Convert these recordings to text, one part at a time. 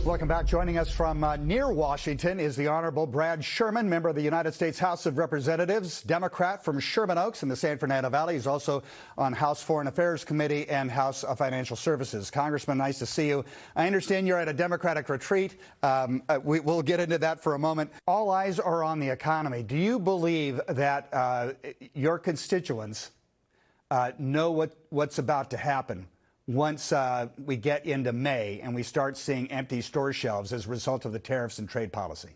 Welcome back. Joining us from near Washington is the Honorable Brad Sherman, member of the United States House of Representatives, Democrat from Sherman Oaks in the San Fernando Valley. He's also on House Foreign Affairs Committee and House of Financial Services. Congressman, nice to see you. I understand you're at a Democratic retreat. We'll get into that for a moment. All eyes are on the economy. Do you believe that your constituents know what's about to happen once we get into May and we start seeing empty store shelves as a result of the tariffs and trade policy?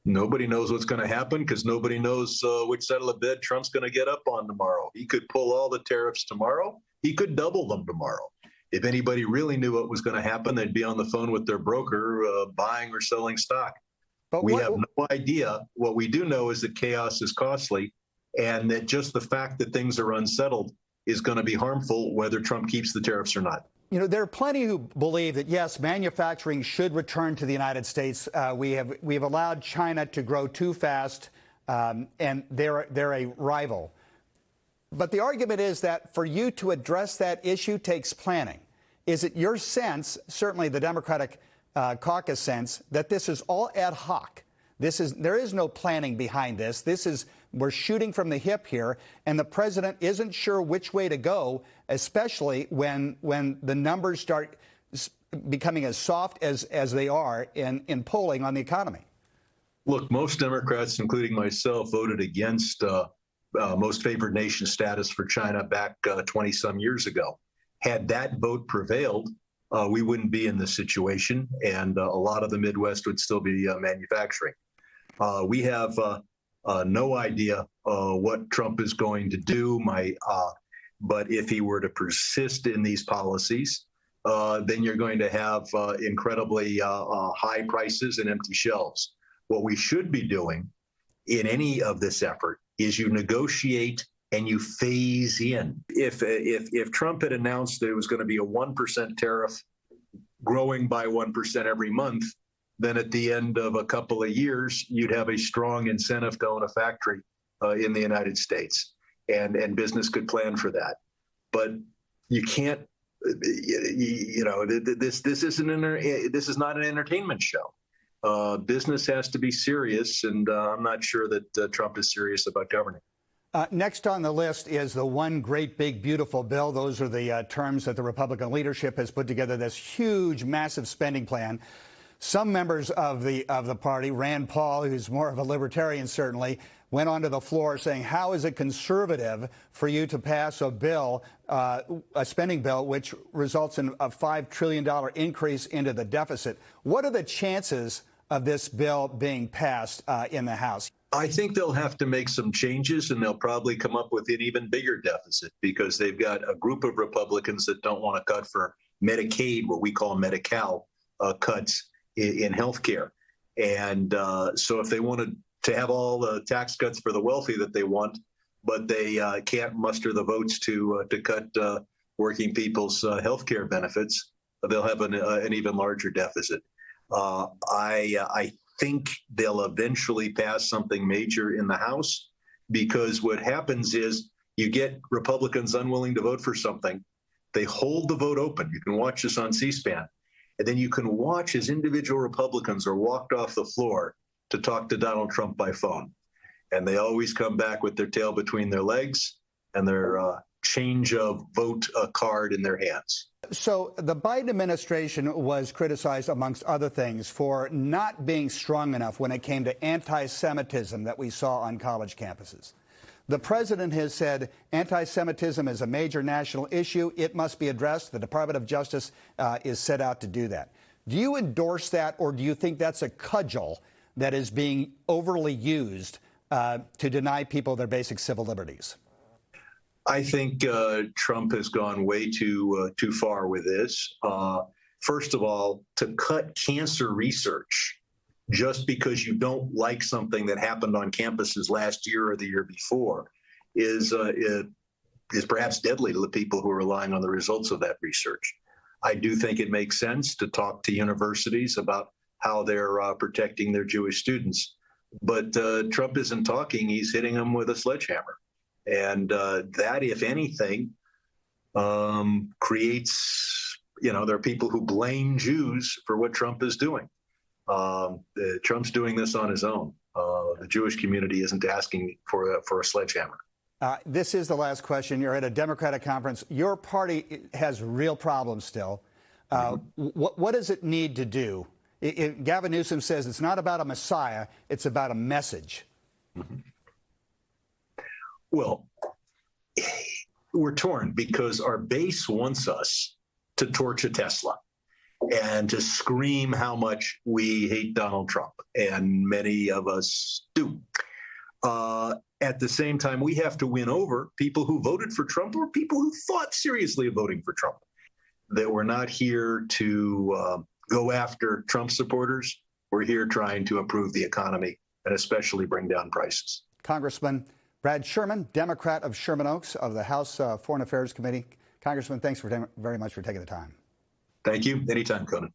Nobody knows what's going to happen because nobody knows which side of the bed Trump's going to get up on tomorrow. He could pull all the tariffs tomorrow. He could double them tomorrow. If anybody really knew what was going to happen, they'd be on the phone with their broker buying or selling stock. But we have no idea. What we do know is that chaos is costly and that just the fact that things are unsettled is going to be harmful whether Trump keeps the tariffs or not. You know, there are plenty who believe that, yes, manufacturing should return to the United States. We have allowed China to grow too fast, and they're a rival. But the argument is that for you to address that issue takes planning. Is it your sense, certainly the Democratic caucus sense, that this is all ad hoc? There is no planning behind this. We're shooting from the hip here, and the president isn't sure which way to go, especially when the numbers start becoming as soft as they are in polling on the economy. Look, most Democrats, including myself, voted against most favored nation status for China back 20-some years ago. Had that vote prevailed, we wouldn't be in this situation, and a lot of the Midwest would still be manufacturing. We have no idea what Trump is going to do. But if he were to persist in these policies, then you're going to have incredibly high prices and empty shelves. What we should be doing in any of this effort is you negotiate and you phase in. If Trump had announced that it was going to be a 1% tariff growing by 1% every month, then at the end of a couple of years, you'd have a strong incentive to own a factory in the United States, and business could plan for that. But you can't, this is not an entertainment show. Business has to be serious, and I'm not sure that Trump is serious about governing. Next on the list is the one great, big, beautiful bill. Those are the terms that the Republican leadership has put together, this huge, massive spending plan. Some members of the party, Rand Paul, who's more of a libertarian certainly, went onto the floor saying, how is it conservative for you to pass a bill, a spending bill, which results in a $5 trillion increase into the deficit? What are the chances of this bill being passed in the House? I think they'll have to make some changes, and they'll probably come up with an even bigger deficit because they've got a group of Republicans that don't want to cut for Medicaid, what we call Medi-Cal cuts in health care. And so if they wanted to have all the tax cuts for the wealthy that they want, but they can't muster the votes to cut working people's health care benefits, they'll have an even larger deficit. I think they'll eventually pass something major in the House, because what happens is you get Republicans unwilling to vote for something. They hold the vote open. You can watch this on C-SPAN. And then you can watch as individual Republicans are walked off the floor to talk to Donald Trump by phone. And they always come back with their tail between their legs and their change of vote card in their hands. So the Biden administration was criticized, amongst other things, for not being strong enough when it came to anti-Semitism that we saw on college campuses. The president has said anti-Semitism is a major national issue. It must be addressed. The Department of Justice is set out to do that. Do you endorse that, or do you think that's a cudgel that is being overly used to deny people their basic civil liberties? I think Trump has gone way too far with this. First of all, to cut cancer research just because you don't like something that happened on campuses last year or the year before is perhaps deadly to the people who are relying on the results of that research. I do think it makes sense to talk to universities about how they're protecting their Jewish students. But Trump isn't talking, he's hitting them with a sledgehammer. And that, if anything, creates there are people who blame Jews for what Trump is doing. Trump's doing this on his own. The Jewish community isn't asking for a sledgehammer. This is the last question. You're at a Democratic conference. Your party has real problems still. What does it need to do? Gavin Newsom says it's not about a messiah, it's about a message. Well, we're torn because our base wants us to torch a Tesla and to scream how much we hate Donald Trump, and many of us do. At the same time, we have to win over people who voted for Trump or people who thought seriously of voting for Trump. That we're not here to go after Trump supporters. We're here trying to improve the economy and especially bring down prices. Congressman Brad Sherman, Democrat of Sherman Oaks of the House Foreign Affairs Committee. Congressman, thanks very much for taking the time. Thank you. Anytime, Conan.